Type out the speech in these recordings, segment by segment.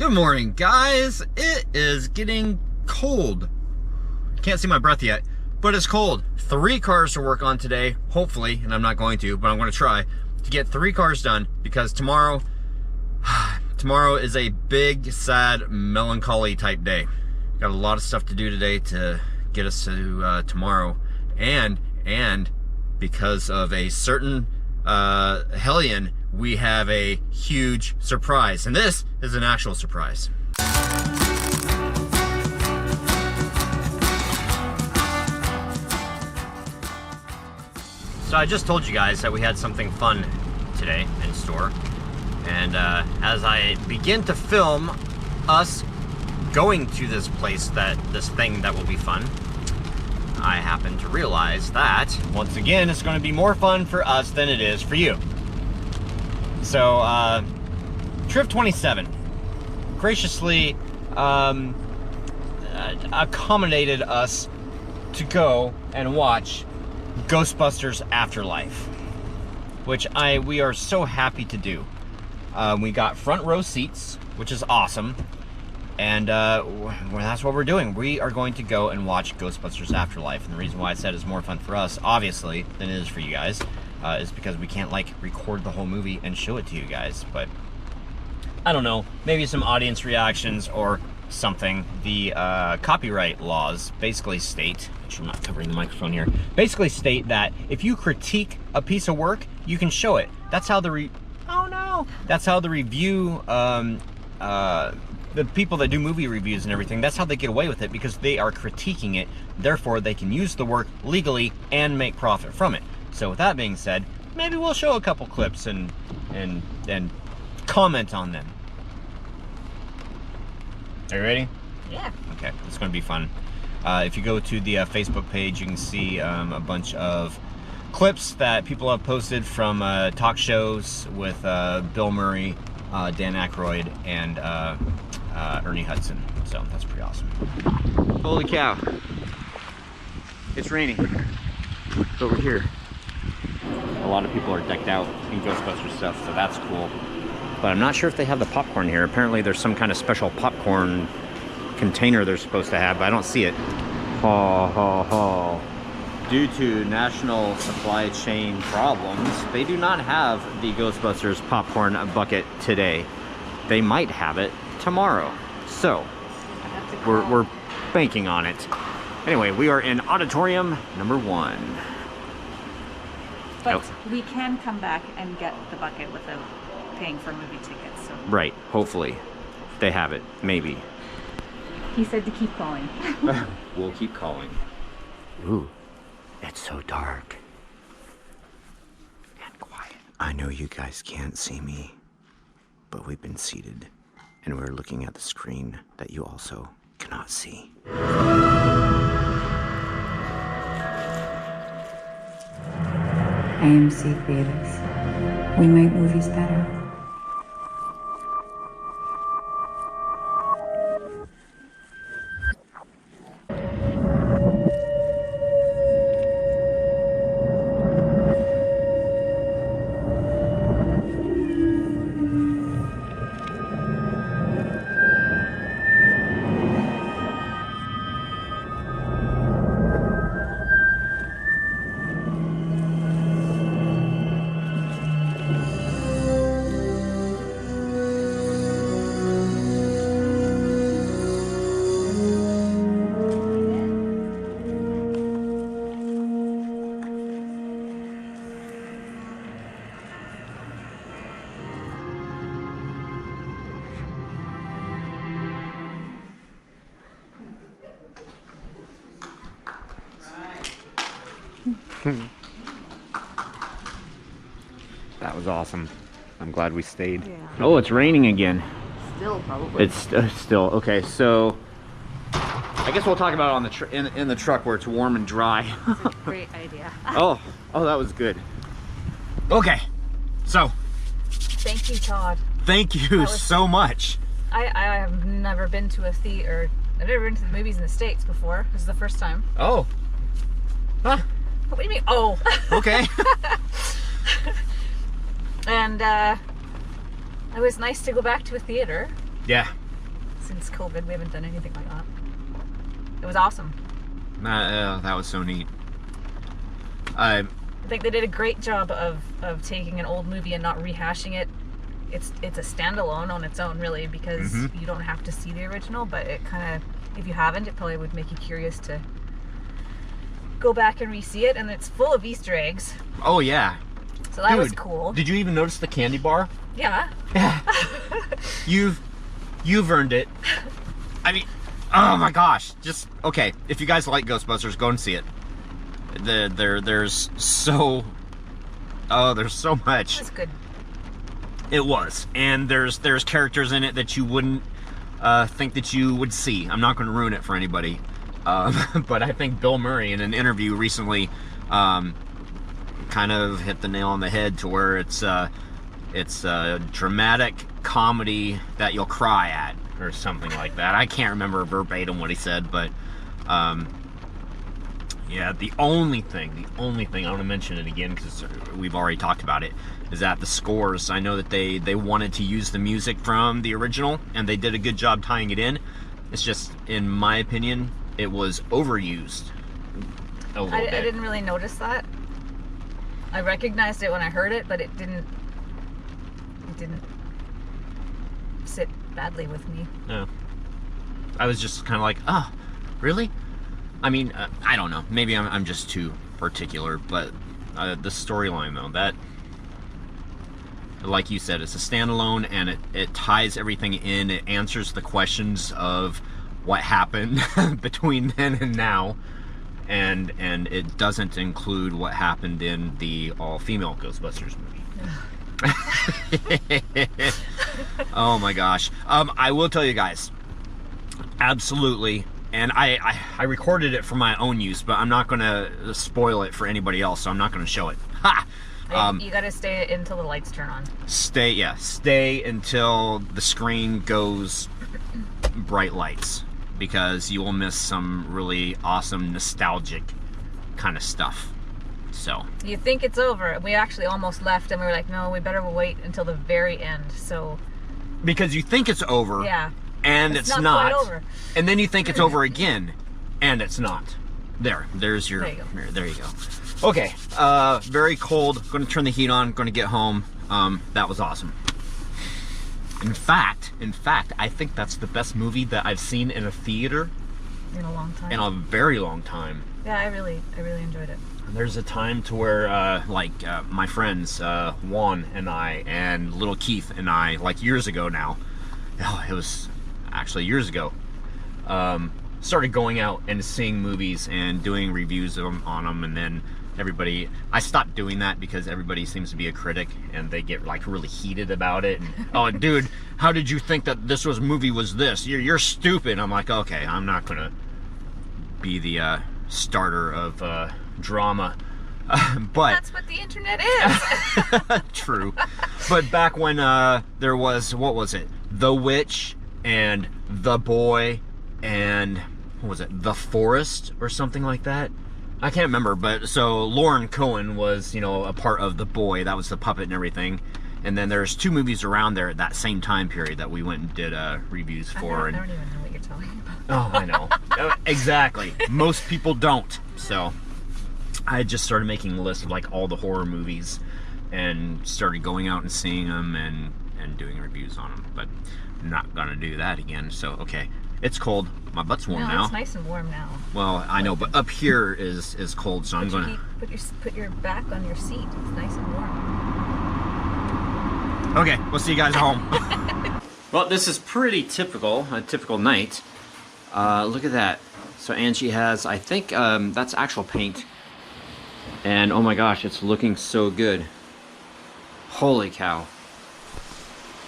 Good morning, guys. It is getting cold. Can't see my breath yet, but it's cold. 3 cars to work on today, hopefully, and I'm not going to, but I'm going to try to get 3 cars done because tomorrow is a big, sad, melancholy type day. Got a lot of stuff to do today to get us to tomorrow, and because of a certain hellion, we have a huge surprise, and this is an actual surprise. So I just told you guys that we had something fun today in store, and as I begin to film us going to this place, this thing that will be fun, I happen to realize that once again it's going to be more fun for us than it is for you. So Trip 27 graciously accommodated us to go and watch Ghostbusters Afterlife, which we are so happy to do. We got front row seats, which is awesome, and that's what we're doing. We are going to go and watch Ghostbusters Afterlife, and the reason why I said it's more fun for us, obviously, than it is for you guys, is because we can't like record the whole movie and show it to you guys. But I don't know, maybe some audience reactions or something. The copyright laws basically state, which I'm not covering the microphone here, basically state that if you critique a piece of work, you can show it. That's how the that's how the review, the people that do movie reviews and everything, that's how they get away with it, because they are critiquing it. Therefore, they can use the work legally and make profit from it. So with that being said, maybe we'll show a couple clips and comment on them. Are you ready? Yeah. Okay, it's going to be fun. If you go to the Facebook page, you can see a bunch of clips that people have posted from talk shows with Bill Murray, Dan Aykroyd, and Ernie Hudson. So that's pretty awesome. Holy cow. It's raining over here. A lot of people are decked out in Ghostbusters stuff, so that's cool. But I'm not sure if they have the popcorn here. Apparently there's some kind of special popcorn container they're supposed to have, but I don't see it. Due to national supply chain problems, they do not have the Ghostbusters popcorn bucket today. They might have it tomorrow. So we're banking on it. Anyway, we are in auditorium number 1. But we can come back and get the bucket without paying for movie tickets. So. Right, hopefully. They have it, maybe. He said to keep calling. We'll keep calling. Ooh, it's so dark and quiet. I know you guys can't see me, but we've been seated and we're looking at the screen that you also cannot see. AMC theaters. We make movies better. That was awesome. I'm glad we stayed. Yeah. Oh, it's raining again. Still, probably. It's still okay. So I guess we'll talk about it on the in the truck where it's warm and dry. That's a great idea. oh, that was good. Okay, so Thank you, Todd. thank you so much. I have never been to a theater. I've never been to the movies in the States before. This is the first time. Oh, huh? What do you mean? Oh. Okay. And it was nice to go back to a theater. Yeah. since COVID. We haven't done anything like that. It was awesome. That was so neat. I think they did a great job of taking an old movie and not rehashing it. It's a standalone on its own, really, because you don't have to see the original, but it kind of, if you haven't, it probably would make you curious to go back and re-see it, and it's full of Easter eggs. Oh, yeah. So that was cool. Did you even notice the candy bar? Yeah. You've earned it. I mean, oh my gosh. Just, okay, if you guys like Ghostbusters, go and see it. There's so much. That's good. It was. And there's characters in it that you wouldn't think that you would see. I'm not going to ruin it for anybody. But I think Bill Murray, in an interview recently, kind of hit the nail on the head to where it's a dramatic comedy that you'll cry at, or something like that. I can't remember verbatim what he said, but yeah, the only thing I want to mention it again because we've already talked about it, is that the scores, I know that they wanted to use the music from the original, and they did a good job tying it in. It's just, in my opinion, it was overused a little bit. I didn't really notice that. I recognized it when I heard it, but it didn't sit badly with me. No. I was just kind of like, oh, really? I mean, I don't know. Maybe I'm just too particular, but the storyline, though, that, like you said, it's a standalone, and it ties everything in. It answers the questions of what happened between then and now, and it doesn't include what happened in the all-female Ghostbusters movie. Oh my gosh. I will tell you guys, absolutely, and I recorded it for my own use, but I'm not going to spoil it for anybody else, so I'm not going to show it. Ha! You gotta stay until the lights turn on. Stay until the screen goes bright lights, because you will miss some really awesome nostalgic kind of stuff. So you think it's over. We actually almost left, and we were like, no, we better wait until the very end. So because you think it's over, yeah, and it's not quite over. And then you think it's over again, and it's not. There's your. There you go. There you go. Okay, very cold. Going to turn the heat on. Going to get home. That was awesome. In fact, I think that's the best movie that I've seen in a theater in a long time. In a very long time. Yeah, I really enjoyed it. There's a time to where, my friends, Juan and I, and little Keith and I, like years ago now, it was actually years ago, started going out and seeing movies and doing reviews on them, and then I stopped doing that because everybody seems to be a critic, and they get like really heated about it. And, oh, dude, how did you think that this movie was this? You're stupid. I'm like, okay, I'm not gonna be the starter of drama, but that's what the internet is. True. But back when there was, what was it, The Witch and The Boy and what was it, The Forest or something like that, I can't remember. But so Lauren Cohen was, a part of The Boy. That was the puppet and everything. And then there's 2 movies around there at that same time period that we went and did reviews for. I don't even know what you're talking about. Oh, I know. Exactly. Most people don't. So I just started making a list of like all the horror movies and started going out and seeing them and doing reviews on them. But I'm not gonna do that again. So okay, it's cold. My butt's warm now. It's nice and warm now. Well, I know, but up here is cold, so I'm gonna put your back on your seat. It's nice and warm. Okay, we'll see you guys at home. Well, this is pretty typical, a typical night. Look at that. So Angie has, I think that's actual paint. And oh my gosh, it's looking so good. Holy cow.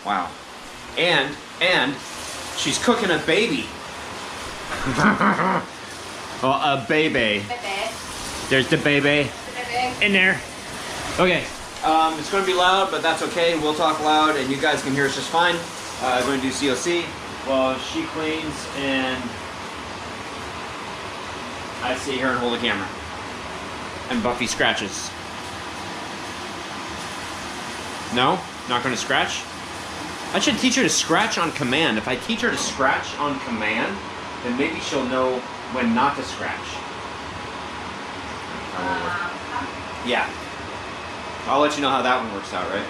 Wow. And she's cooking a baby. Oh, a baby. There's the baby. In there. Okay. It's going to be loud, but that's okay. We'll talk loud, and you guys can hear us just fine. I'm going to do COC while she cleans, and I sit here and hold the camera. And Buffy scratches. No? Not going to scratch? I should teach her to scratch on command. If I teach her to scratch on command, then maybe she'll know when not to scratch. Yeah. I'll let you know how that one works out, right?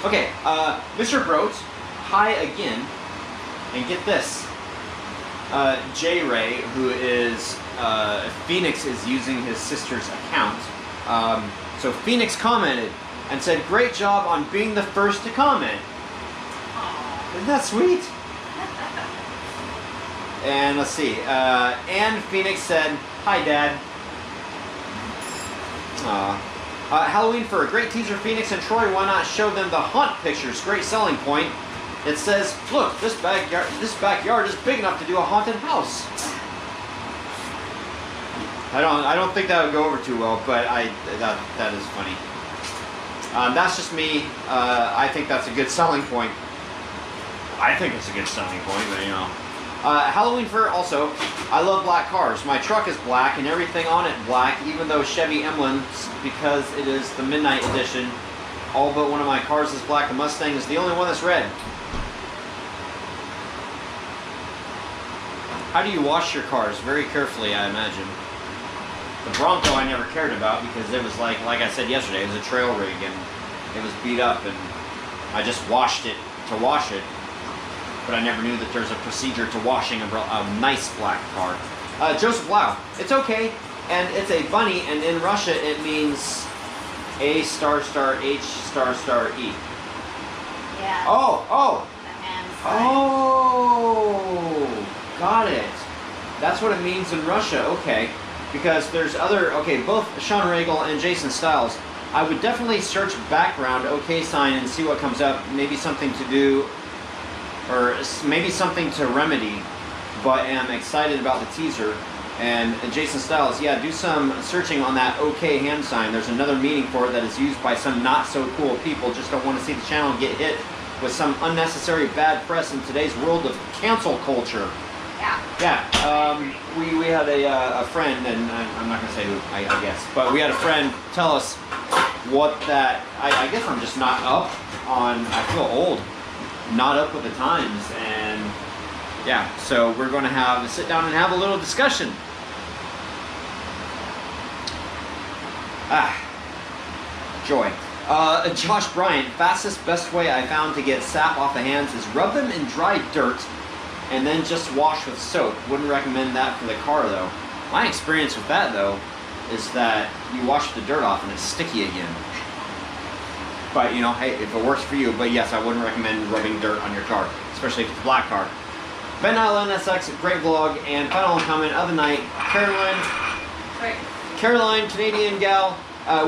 Okay, Mr. Brote, hi again. And get this. J. Ray, who is, Phoenix is using his sister's account. So Phoenix commented and said, great job on being the first to comment. Isn't that sweet? And let's see. And Phoenix said, hi, Dad. Halloween for a great teaser, Phoenix and Troy. Why not show them the haunt pictures? Great selling point. It says, look, this backyard is big enough to do a haunted house. I don't think that would go over too well, but that is funny. That's just me. I think that's a good selling point. I think it's a good selling point, but you know. Halloween for also, I love black cars. My truck is black and everything on it black, even though Chevy emblems, because it is the Midnight Edition. All but one of my cars is black. The Mustang is the only one that's red. How do you wash your cars? Very carefully, I imagine. The Bronco I never cared about because it was like I said yesterday, it was a trail rig and it was beat up and I just washed it to wash it. But I never knew that there's a procedure to washing a nice black car. Joseph Lau, it's okay, and it's a bunny, and in Russia it means A ** H ** E. Yeah. Oh! The hand sign. Oh! Got it. That's what it means in Russia, okay. Because there's other, okay, both Sean Regal and Jason Stiles. I would definitely search background OK sign and see what comes up. Maybe something to do, or maybe something to remedy, but am excited about the teaser. And Jason Stiles, yeah, do some searching on that OK hand sign. There's another meaning for it that is used by some not so cool people. Just don't want to see the channel get hit with some unnecessary bad press in today's world of cancel culture. Yeah, we had a friend, and I'm not going to say who, I guess, but we had a friend tell us what that, I guess I'm just not up on, I feel old, not up with the times, and yeah, so we're going to sit down and have a little discussion. Joy. Josh Bryant, fastest, best way I found to get sap off the hands is rub them in dry dirt and then just wash with soap. Wouldn't recommend that for the car though. My experience with that though is that you wash the dirt off and it's sticky again. But you know, hey, if it works for you, but yes, I wouldn't recommend rubbing dirt on your car, especially if it's a black car. Ben Island SX, great vlog, and final comment of the night, Caroline, Canadian gal,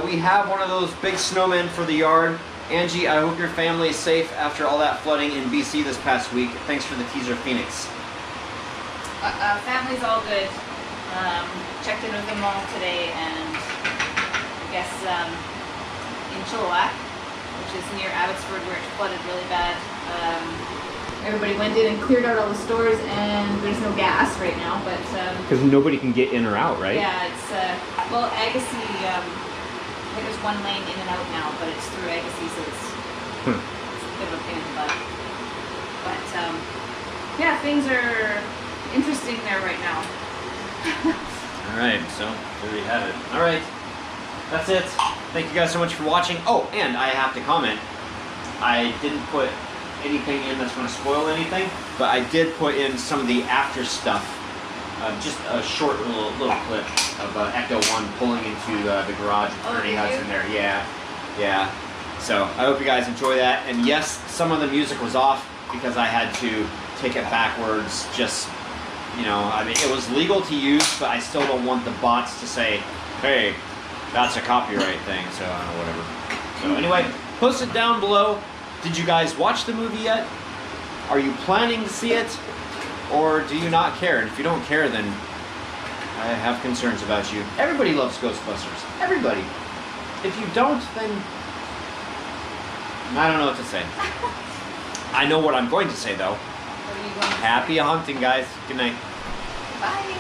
we have one of those big snowmen for the yard. Angie, I hope your family is safe after all that flooding in BC this past week. Thanks for the teaser, Phoenix. Family's all good. Checked in with them all today, and I guess in Chilliwack, which is near Abbotsford, where it flooded really bad. Everybody went in and cleared out all the stores, and there's no gas right now, but... Because nobody can get in or out, right? Yeah, it's, well, Agassiz, I think there's one lane in and out now, but it's through Agassiz, so it's a bit of a pain in the butt. But, yeah, things are interesting there right now. Alright, so there you have it. Alright, that's it. Thank you guys so much for watching. Oh, and I have to comment, I didn't put anything in that's going to spoil anything, but I did put in some of the after stuff. Just a short little clip of Echo 1 pulling into the garage with Ernie Hudson there. Yeah. So I hope you guys enjoy that. And yes, some of the music was off because I had to take it backwards. Just, you know, I mean, it was legal to use, but I still don't want the bots to say, hey, that's a copyright thing. So I don't know, whatever. So anyway, post it down below. Did you guys watch the movie yet? Are you planning to see it? Or do you not care? And if you don't care, then I have concerns about you. Everybody loves Ghostbusters. Everybody. If you don't, then I don't know what to say. I know what I'm going to say, though. What are you going to say? Happy hunting, guys. Good night. Bye.